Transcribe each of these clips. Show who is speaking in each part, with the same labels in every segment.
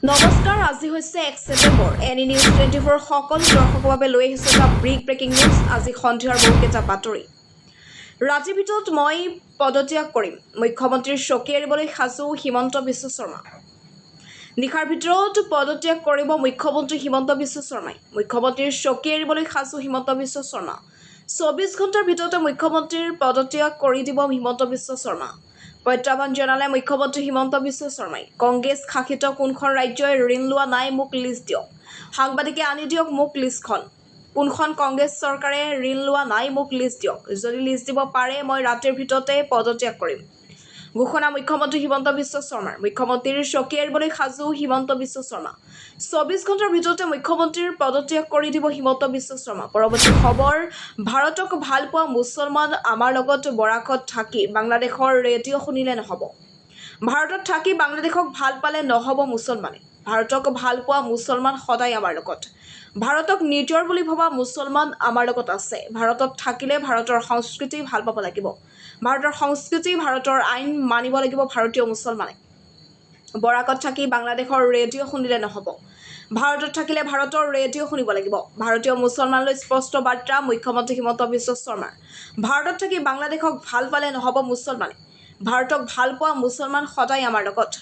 Speaker 1: নমস্কাৰ, আজি হৈছে 1 ছেপ্টেম্বৰ। এনি নিউজ 24 সকলো দৰ্শকৰ বাবে লৈ আহিছো এটা ব্ৰেকিং নিউজ। আজি সন্ধিয়াৰ বহুকেইটা বাতৰি। ৰাতিৰ ভিতৰত মই পদত্যাগ কৰিম, মুখ্যমন্ত্ৰীৰ চকী এৰিবলৈ সাজু হিমন্ত বিশ্ব শৰ্মা। নিশাৰ ভিতৰত পদত্যাগ কৰিব মুখ্যমন্ত্ৰী হিমন্ত বিশ্ব শৰ্মাই। মুখ্যমন্ত্ৰীৰ চকী এৰিবলৈ সাজু হিমন্ত বিশ্ব শৰ্মা। 24 ঘণ্টাৰ ভিতৰতে মুখ্যমন্ত্ৰীৰ পদত্যাগ কৰি দিব হিমন্ত বিশ্ব শৰ্মা। প্ৰত্যাহ্বান জনালে মুখ্যমন্ত্ৰী হিমন্ত বিশ্ব শৰ্মাই। কংগ্ৰেছ শাসিত কোনখন ৰাজ্যই ঋণ লোৱা নাই, মোক লিষ্ট দিয়ক। সাংবাদিকে আনি দিয়ক মোক লিষ্টখন। কোনখন কংগ্ৰেছ চৰকাৰে ঋণ লোৱা নাই, মোক লিষ্ট দিয়ক। যদি লিষ্ট দিব পাৰে মই ৰাতিৰ ভিতৰতে পদত্যাগ কৰিম। ঘোষণা মুখ্যমন্ত্ৰী হিমন্ত বিশ্ব শৰ্মাৰ। মুখ্যমন্ত্ৰীৰ চকী এৰিবলৈ সাজু হিমন্ত বিশ্ব শৰ্মা। 24 ঘণ্টাৰ ভিতৰতে মুখ্যমন্ত্ৰীৰ পদত্যাগ কৰি দিব হিমন্ত বিশ্ব শৰ্মা। পৰৱৰ্তী খবৰ, ভাৰতক ভাল পোৱা মুছলমান আমাৰ লগত বৰাকত থাকি বাংলাদেশৰ ৰেডিঅ' শুনিলে নহ'ব। ভাৰতত থাকি বাংলাদেশক ভাল পালে নহ'ব মুছলমানে। ভাৰতক ভাল পোৱা মুছলমান সদায় আমাৰ লগত। ভাৰতক নিজৰ বুলি ভবা মুছলমান আমাৰ লগত আছে। ভাৰতত থাকিলে ভাৰতৰ সংস্কৃতি ভাল পাব লাগিব। ভাৰতৰ সংস্কৃতি, ভাৰতৰ আইন মানিব লাগিব ভাৰতীয় মুছলমানে। বৰাকত থাকি বাংলাদেশৰ ৰেডিঅ' শুনিলে নহ'ব। ভাৰতত থাকিলে ভাৰতৰ ৰেডিঅ' শুনিব লাগিব। ভাৰতীয় মুছলমানলৈ স্পষ্ট বাৰ্তা মুখ্যমন্ত্ৰী হিমন্ত বিশ্ব শৰ্মাৰ। ভাৰতত থাকি বাংলাদেশক ভাল পালে নহ'ব মুছলমানে। ভাৰতক ভাল পোৱা মুছলমান সদায় আমাৰ লগত।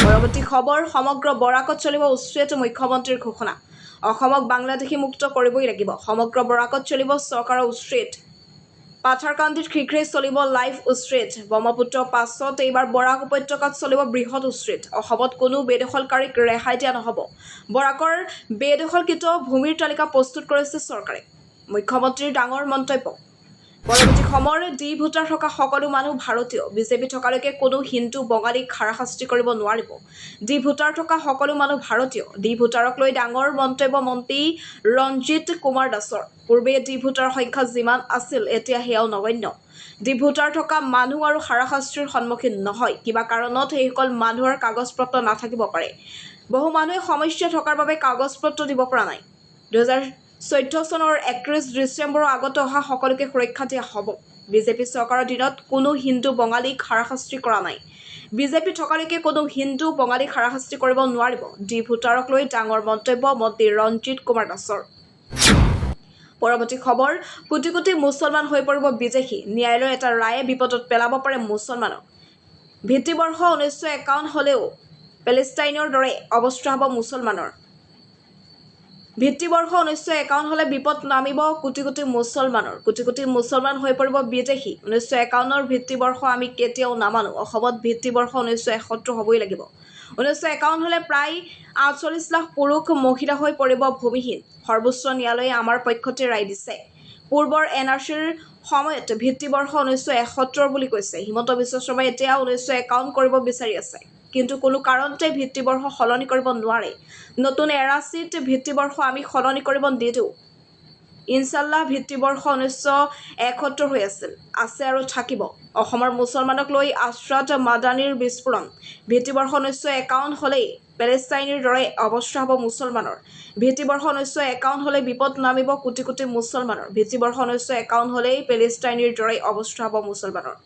Speaker 1: পৰৱৰ্তী খবৰ, সমগ্ৰ বৰাকত চলিব উচ্ছেদ, মুখ্যমন্ত্ৰীৰ ঘোষণা। অসমক বাংলাদেশী মুক্ত কৰিবই লাগিব। সমগ্ৰ বৰাকত চলিব চৰকাৰৰ উচ্ছেদ। পাথাৰকান্দিত শীঘ্ৰেই চলিব লাইভ উচ্ছেদ। ব্ৰহ্মপুত্ৰৰ পাছত এইবাৰ বৰাক উপত্যকাত চলিব বৃহৎ উচ্ছেদ। অসমত কোনো বেদখলকাৰীক ৰেহাই দিয়া নহ'ব। বৰাকৰ বেদখলকৃত ভূমিৰ তালিকা প্ৰস্তুত কৰিছে চৰকাৰে। মুখ্যমন্ত্ৰীৰ ডাঙৰ মন্তব্য। পৰৱৰ্তী সময়, ডি ভোটাৰ থকা সকলো মানুহ ভাৰতীয়। বিজেপি থকালৈকে কোনো হিন্দু বঙালীক হাৰাশাস্তি কৰিব নোৱাৰিব। ডি ভোটাৰ থকা সকলো মানুহ ভাৰতীয়। ডি ভোটাৰক লৈ ডাঙৰ মন্তব্য মন্ত্ৰী ৰঞ্জিত কুমাৰ দাসৰ। পূৰ্বে ডি ভোটাৰ সংখ্যা যিমান আছিল এতিয়া সেয়াও নগণ্য। ডি ভোটাৰ থকা মানুহ আৰু হাৰাশাস্তিৰ সন্মুখীন নহয়। কিবা কাৰণত সেইসকল মানুহৰ কাগজ পত্ৰ নাথাকিব পাৰে। বহু মানুহে সমস্যা থকাৰ বাবে কাগজ পত্ৰ দিব পৰা নাই। 2014 চনৰ 31 ডিচেম্বৰৰ আগতে অহা সকলোকে সুৰক্ষা দিয়া হ'ব। বিজেপি চৰকাৰৰ দিনত কোনো হিন্দু বঙালীক হাৰাশাস্তি কৰা নাই। বিজেপি থকালৈকে কোনো হিন্দু বঙালীক হাৰাশাস্তি কৰিব নোৱাৰিব। ডি ভোটাৰক লৈ ডাঙৰ মন্তব্য মন্ত্ৰী ৰঞ্জিত কুমাৰ দাসৰ। পৰৱৰ্তী খবৰ, কোটি কোটি মুছলমান হৈ পৰিব বিদেশী। ন্যায়ালয়ৰ এটা ৰায়ে বিপদত পেলাব পাৰে মুছলমানক। ভিত্তিবৰ্ষ 1951 হ'লেও পেলেষ্টাইনৰ দৰে অৱস্থা হ'ব মুছলমানৰ। ভিত্তিবৰ্ষ 1951 হ'লে বিপদ নামিব কোটি কোটি মুছলমানৰ। কোটি কোটি মুছলমান হৈ পৰিব বিদেশী। 1951ৰ ভিত্তিবৰ্ষ আমি কেতিয়াও নামানো। অসমত ভিত্তিবৰ্ষ 1971 হ'বই লাগিব। 1951 হ'লে প্ৰায় 48 লাখ পুৰুষ মহিলা হৈ পৰিব ভূমিহীন। সৰ্বোচ্চ ন্যায়ালয়ে আমাৰ পক্ষতে ৰায় দিছে। পূৰ্বৰ NRCৰ সময়ত ভিত্তিবৰ্ষ 1971 বুলি কৈছে। হিমন্ত বিশ্ব শৰ্মাই এতিয়া 1951 কৰিব বিচাৰি আছে। কিন্তু কোনো কাৰণতে ভিত্তিবৰ্ষ সলনি কৰিব নোৱাৰে। নতুন NRCত ভিত্তিবৰ্ষ আমি সলনি কৰিব নিদিওঁ। ইনশাল্লাহ ভিত্তিবৰ্ষ 1971 হৈ আছিল, আছে আৰু থাকিব। অসমৰ মুছলমানক লৈ আশ্ৰাত মাদানীৰ বিস্ফোৰণ। ভিত্তিবৰ্ষ 1951 হ'লেই পেলেষ্টাইনৰ দৰে অৱস্থা হ'ব মুছলমানৰ। ভিত্তিবৰ্ষ 1951 হ'লে বিপদ নামিব কোটি কোটি মুছলমানৰ। ভিত্তিবৰ্ষ 1951 হ'লেই পেলেষ্টাইনৰ দৰে অৱস্থা হ'ব মুছলমানৰ।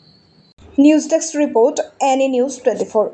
Speaker 1: News desk report, any news 24।